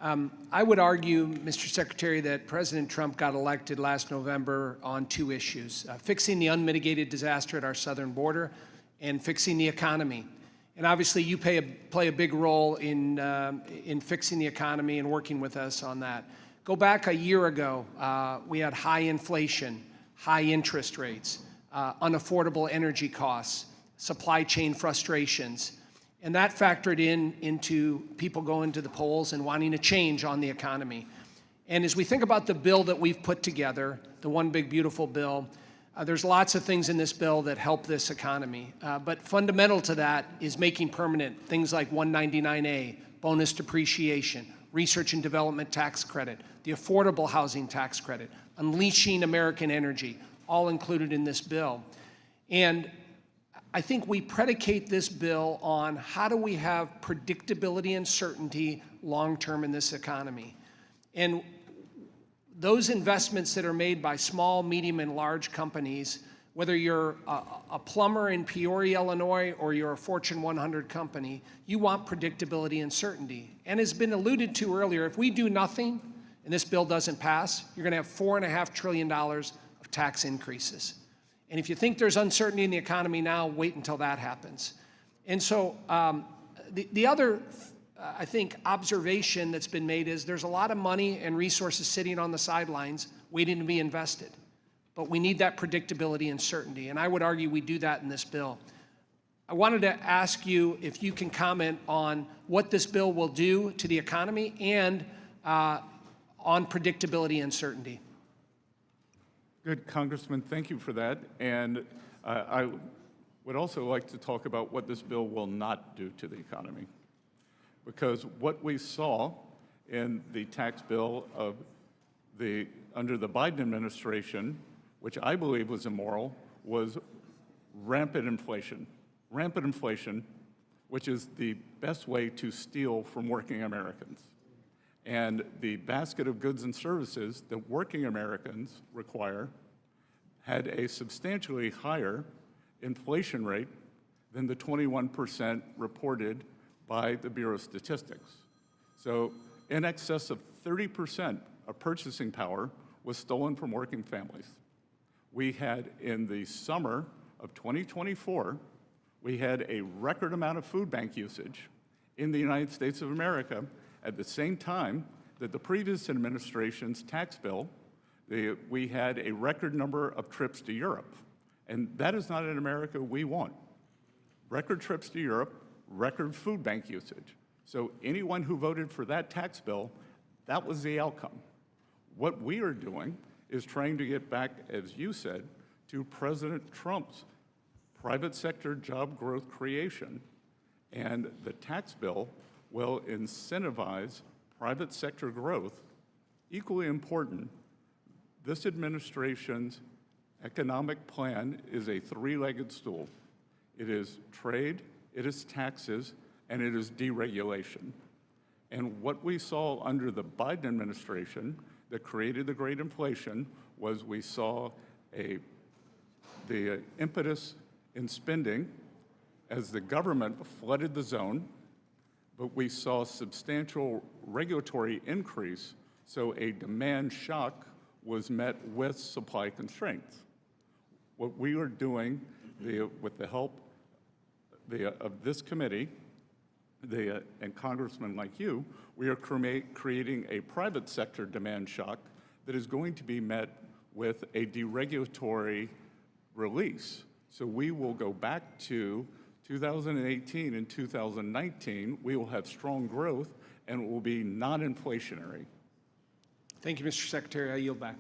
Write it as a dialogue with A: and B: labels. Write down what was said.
A: I would argue, Mr. Secretary, that President Trump got elected last November on two issues, fixing the unmitigated disaster at our southern border and fixing the economy. And obviously you play a big role in fixing the economy and working with us on that. Go back a year ago, we had high inflation, high interest rates, unaffordable energy costs, supply chain frustrations. And that factored into people going to the polls and wanting a change on the economy. And as we think about the bill that we've put together, the One Big Beautiful Bill, there's lots of things in this bill that help this economy. But fundamental to that is making permanent things like 199A, bonus depreciation, research and development tax credit, the affordable housing tax credit, unleashing American energy, all included in this bill. And I think we predicate this bill on how do we have predictability and certainty long-term in this economy. And those investments that are made by small, medium, and large companies, whether you're a plumber in Peoria, Illinois, or you're a Fortune 100 company, you want predictability and certainty. And as been alluded to earlier, if we do nothing and this bill doesn't pass, you're gonna have $4.5 trillion of tax increases. And if you think there's uncertainty in the economy now, wait until that happens. And so the other, I think, observation that's been made is there's a lot of money and resources sitting on the sidelines waiting to be invested. But we need that predictability and certainty. And I would argue we do that in this bill. I wanted to ask you if you can comment on what this bill will do to the economy and on predictability and certainty.
B: Good, Congressman, thank you for that. And I would also like to talk about what this bill will not do to the economy. Because what we saw in the tax bill of under the Biden administration, which I believe was immoral, was rampant inflation. Rampant inflation, which is the best way to steal from working Americans. And the basket of goods and services that working Americans require had a substantially higher inflation rate than the 21% reported by the Bureau of Statistics. So in excess of 30% of purchasing power was stolen from working families. We had, in the summer of 2024, we had a record amount of food bank usage in the United States of America at the same time that the previous administration's tax bill, we had a record number of trips to Europe. And that is not an America we want. Record trips to Europe, record food bank usage. So anyone who voted for that tax bill, that was the outcome. What we are doing is trying to get back, as you said, to President Trump's private sector job growth creation. And the tax bill will incentivize private sector growth. Equally important, this administration's economic plan is a three-legged stool. It is trade, it is taxes, and it is deregulation. And what we saw under the Biden administration that created the great inflation was we saw the impetus in spending as the government flooded the zone, but we saw substantial regulatory increase, so a demand shock was met with supply constraints. What we are doing, with the help of this committee, and congressmen like you, we are creating a private sector demand shock that is going to be met with a deregulatory release. So we will go back to 2018 and 2019, we will have strong growth and it will be non-inflationary.
A: Thank you, Mr. Secretary. I yield back.